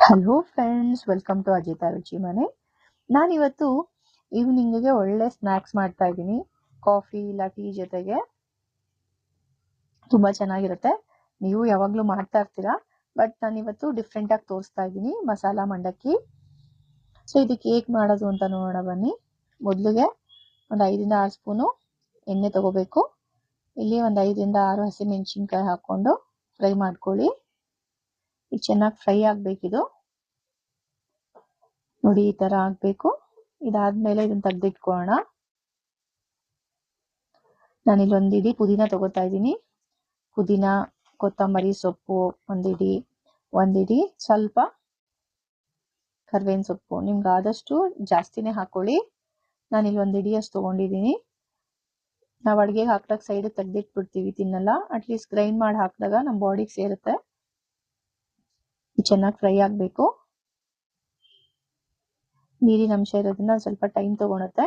Hello friends, welcome to Ajitha Ruchi Mane. ನಾನಿವತ್ತು ಈವ್ನಿಂಗಿಗೆ ಒಳ್ಳೆ snacks ಮಾಡ್ತಾ ಇದ್ದೀನಿ. ಕಾಫಿ ಇಲ್ಲ ಟೀ ಜೊತೆಗೆ ತುಂಬ ಚೆನ್ನಾಗಿರುತ್ತೆ. ನೀವು ಯಾವಾಗಲೂ ಮಾಡ್ತಾ ಇರ್ತೀರಾ, ಬಟ್ ನಾನಿವತ್ತು ಡಿಫ್ರೆಂಟಾಗಿ ತೋರಿಸ್ತಾ ಇದ್ದೀನಿ ಮಸಾಲ ಮಂಡಕ್ಕಿ. ಸೊ ಇದಕ್ಕೆ ಹೇಗೆ ಮಾಡೋದು ಅಂತ ನೋಡೋಣ ಬನ್ನಿ. ಮೊದಲಿಗೆ ಒಂದು 5-6 ಸ್ಪೂನು ಎಣ್ಣೆ ತಗೋಬೇಕು. ಇಲ್ಲಿ ಒಂದು 5-6 ಹಸಿಮೆಣಸಿನ್ಕಾಯಿ ಹಾಕ್ಕೊಂಡು ಫ್ರೈ ಮಾಡ್ಕೊಳ್ಳಿ. ಈಗ ಚೆನ್ನಾಗಿ ಫ್ರೈ ಆಗಬೇಕಿದು. ನೋಡಿ, ಈ ತರ ಆಗ್ಬೇಕು. ಇದಾದ್ಮೇಲೆ ಇದನ್ನ ತೆಗೆದಿಟ್ಕೊಳ್ಳೋಣ. ನಾನಿಲ್ಲಿ ಒಂದಿಡಿ ಪುದೀನ ತಗೋತಾ ಇದ್ದೀನಿ. ಪುದೀನ, ಕೊತ್ತಂಬರಿ ಸೊಪ್ಪು ಒಂದಿಡಿ ಸ್ವಲ್ಪ ಕರ್ಬೇವಿನ ಸೊಪ್ಪು. ನಿಮ್ಗೆ ಆದಷ್ಟು ಜಾಸ್ತಿನೇ ಹಾಕೊಳ್ಳಿ. ನಾನಿಲ್ಲಿ ಒಂದಿಡಿಯಷ್ಟು ತಗೊಂಡಿದ್ದೀನಿ. ನಾವು ಅಡುಗೆಗೆ ಹಾಕಿದಾಗ ಸೈಡ್ ತೆಗೆದಿಟ್ಬಿಡ್ತೀವಿ, ತಿನ್ನಲ್ಲ. ಅಟ್ಲೀಸ್ಟ್ ಗ್ರೈಂಡ್ ಮಾಡಿ ಹಾಕಿದಾಗ ನಮ್ಮ ಬಾಡಿಗೆ ಸೇರುತ್ತೆ. ಚೆನ್ನಾಗಿ ಫ್ರೈ ಆಗಬೇಕು. ನೀರಿನ ಅಂಶ ಇರೋದ್ರಿಂದ ಸ್ವಲ್ಪ ಟೈಮ್ ತಗೊಳುತ್ತೆ.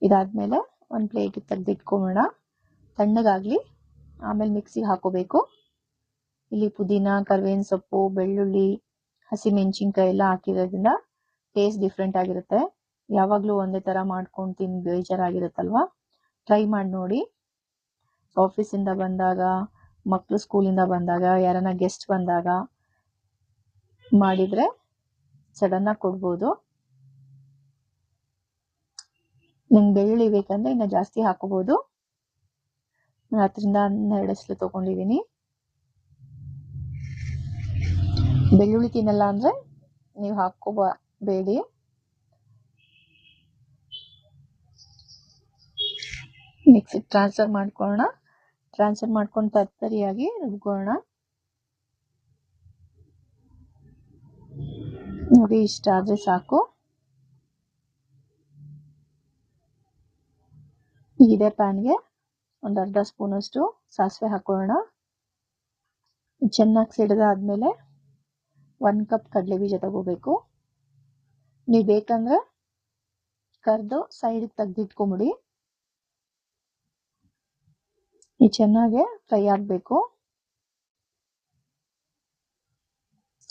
ಇದಾದ್ಮೇಲೆ ಒಂದು ಪ್ಲೇಟಿಗೆ ತೆಗೆದಿಟ್ಕೊಳ್ಳೋಣ, ತಣ್ಣಗಾಗ್ಲಿ. ಆಮೇಲೆ ಮಿಕ್ಸಿಗೆ ಹಾಕೋಬೇಕು. ಇಲ್ಲಿ ಪುದೀನ, ಕರ್ಬೇವಿನ ಸೊಪ್ಪು, ಬೆಳ್ಳುಳ್ಳಿ, ಹಸಿಮೆಣಸಿನ್ಕಾಯಿ ಎಲ್ಲ ಹಾಕಿರೋದ್ರಿಂದ ಟೇಸ್ಟ್ ಡಿಫ್ರೆಂಟ್ ಆಗಿರುತ್ತೆ. ಯಾವಾಗಲೂ ಒಂದೇ ಥರ ಮಾಡ್ಕೊಂಡು ತಿಂದು ಬೇಜಾರಾಗಿರುತ್ತಲ್ವಾ? ಟ್ರೈ ಮಾಡಿ ನೋಡಿ. ಆಫೀಸಿಂದ ಬಂದಾಗ, ಮಕ್ಕಳು ಸ್ಕೂಲಿಂದ ಬಂದಾಗ, ಯಾರನ್ನ ಗೆಸ್ಟ್ ಬಂದಾಗ ಮಾಡಿದರೆ ಸಡನ್ನಾಗಿ ಕೊಡ್ಬೋದು. ನಿಮ್ಗೆ ಬೆಳ್ಳುಳ್ಳಿ ಬೇಕಂದ್ರೆ ಇನ್ನು ಜಾಸ್ತಿ ಹಾಕೋಬಹುದು. 10-12 ಎಸಳು ತಗೊಂಡಿದ್ದೀನಿ. ಬೆಳ್ಳುಳ್ಳಿ ತಿನ್ನಲ್ಲ ಅಂದ್ರೆ ನೀವು ಹಾಕೋಬೇಡಿ. ಮಿಕ್ಸಿಗೆ ಟ್ರಾನ್ಸ್ಫರ್ ಮಾಡ್ಕೊಂಡು ತರ್ತರಿಯಾಗಿ ರುಬ್ಕೊಳ್ಳೋಣ. ನೋಡಿ, ಇಷ್ಟ ಆದ್ರೆ ಸಾಕು. ಇದೇ ಪ್ಯಾನ್ಗೆ ಒಂದು ಅರ್ಧ ಸ್ಪೂನಷ್ಟು ಸಾಸಿವೆ ಹಾಕೊಳ್ಳೋಣ. ಚೆನ್ನಾಗಿ ಸಿಡಿದಾದ್ಮೇಲೆ 1 ಕಪ್ ಕಡಲೆ ಬೀಜ ತಗೋಬೇಕು. ನೀವು ಬೇಕಂದ್ರೆ ಕರ್ದು ಸೈಡ್ಗೆ ತೆಗೆದಿಟ್ಕೊಂಬಿಡಿ. ಈ ಚೆನ್ನಾಗಿ ಫ್ರೈ ಆಗಬೇಕು.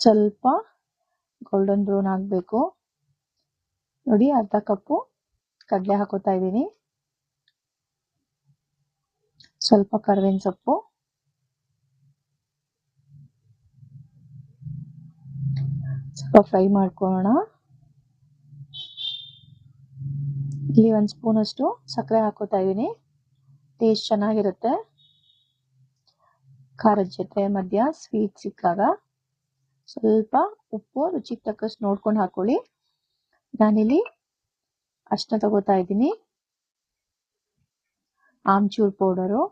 ಸ್ವಲ್ಪ ಗೋಲ್ಡನ್ ಬ್ರೌನ್ ಆಗಬೇಕು. ನೋಡಿ, ಅರ್ಧ ಕಪ್ಪು ಕಡಲೆ ಹಾಕೋತಾ ಇದ್ದೀನಿ. ಸ್ವಲ್ಪ ಕರ್ಬೇವಿನ ಸೊಪ್ಪು, ಸ್ವಲ್ಪ ಫ್ರೈ ಮಾಡ್ಕೊಳ್ಳೋಣ. ಇಲ್ಲಿ 1 ಸ್ಪೂನಷ್ಟು ಸಕ್ಕರೆ ಹಾಕೋತಾ ಇದ್ದೀನಿ. ಟೇಸ್ಟ್ ಚೆನ್ನಾಗಿರುತ್ತೆ ಖಾರದ ಜೊತೆ. ಮಧ್ಯ ಸ್ವೀಟ್ ಸಿಕ್ಕಾಗ ಸ್ವಲ್ಪ ಉಪ್ಪು ರುಚಿಗೆ ತಕ್ಕಷ್ಟು ನೋಡ್ಕೊಂಡು ಹಾಕೊಳ್ಳಿ. ನಾನಿಲ್ಲಿ ಅಷ್ಟನ್ನ ತಗೋತಾ ಇದ್ದೀನಿ. ಆಮ್ಚೂರ್ ಪೌಡರು,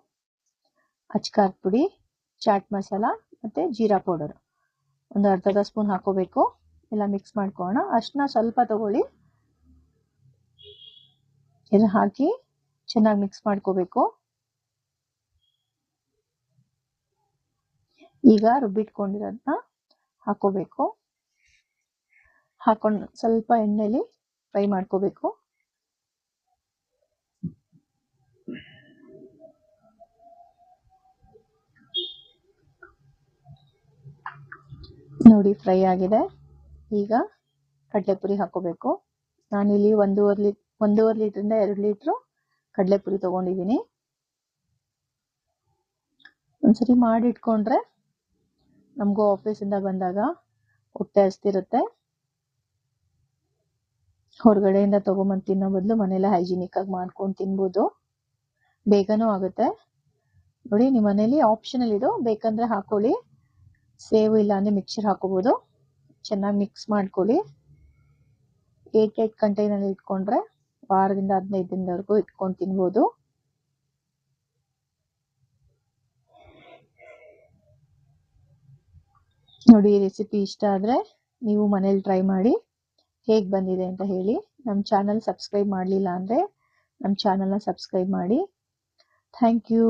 ಅಚ್ಕಾರದ ಪುಡಿ, ಚಾಟ್ ಮಸಾಲ ಮತ್ತು ಜೀರಾ ಪೌಡರು ಒಂದು ಅರ್ಧ ಸ್ಪೂನ್ ಹಾಕೋಬೇಕು. ಎಲ್ಲ ಮಿಕ್ಸ್ ಮಾಡ್ಕೊಳ್ಳೋಣ. ಅಷ್ಟನ್ನ ಸ್ವಲ್ಪ ತಗೊಳ್ಳಿ. ಇದನ್ನ ಹಾಕಿ ಚೆನ್ನಾಗಿ ಮಿಕ್ಸ್ ಮಾಡ್ಕೋಬೇಕು. ಈಗ ರುಬ್ಬಿಟ್ಕೊಂಡಿರೋದನ್ನ ಹಾಕೋಬೇಕು. ಹಾಕೊಂಡು ಸ್ವಲ್ಪ ಎಣ್ಣೆಲಿ ಫ್ರೈ ಮಾಡ್ಕೋಬೇಕು. ನೋಡಿ, ಫ್ರೈ ಆಗಿದೆ. ಈಗ ಕಡಲೆಪುರಿ ಹಾಕೋಬೇಕು. ನಾನಿಲ್ಲಿ 1.5 ಲೀಟ್ರಿಂದ 2 ಲೀಟ್ರು ಕಡಲೆಪುರಿ ತಗೊಂಡಿದ್ದೀನಿ. ಒಂದ್ಸರಿ ಮಾಡಿಟ್ಕೊಂಡ್ರೆ ನಮಗೂ ಆಫೀಸಿಂದ ಬಂದಾಗ ಹೊಟ್ಟೆ ಹಸ್ತಿರುತ್ತೆ. ಹೊರಗಡೆಯಿಂದ ತಗೊಂಬಂದು ತಿನ್ನೋ ಬದಲು ಮನೇಲೆ ಹೈಜಿನಿಕ್ ಆಗಿ ಮಾಡ್ಕೊಂಡು ತಿನ್ಬೋದು. ಬೇಗನೂ ಆಗುತ್ತೆ. ನೋಡಿ, ನಿಮ್ಮ ಮನೇಲಿ ಆಪ್ಷನಲ್ ಇದು, ಬೇಕಂದ್ರೆ ಹಾಕೊಳ್ಳಿ. ಸೇವು ಇಲ್ಲ ಅಂದರೆ ಮಿಕ್ಸರ್ ಹಾಕೋಬೋದು. ಚೆನ್ನಾಗಿ ಮಿಕ್ಸ್ ಮಾಡ್ಕೊಳ್ಳಿ. 8 ಕಂಟೈನಲ್ಲಿ ಇಟ್ಕೊಂಡ್ರೆ 15 ದಿನದವರೆಗೂ ಇಟ್ಕೊಂಡು ತಿನ್ಬೋದು. ನೋಡಿ, ಈ ರೆಸಿಪಿ ಇಷ್ಟ ಆದರೆ ನೀವು ಮನೇಲಿ ಟ್ರೈ ಮಾಡಿ. ಹೇಗೆ ಬಂದಿದೆ ಅಂತ ಹೇಳಿ. ನಮ್ಮ ಚಾನಲ್ ಸಬ್ಸ್ಕ್ರೈಬ್ ಮಾಡಲಿಲ್ಲ ಅಂದರೆ ನಮ್ಮ ಚಾನಲ್ನ ಸಬ್ಸ್ಕ್ರೈಬ್ ಮಾಡಿ. Thank you.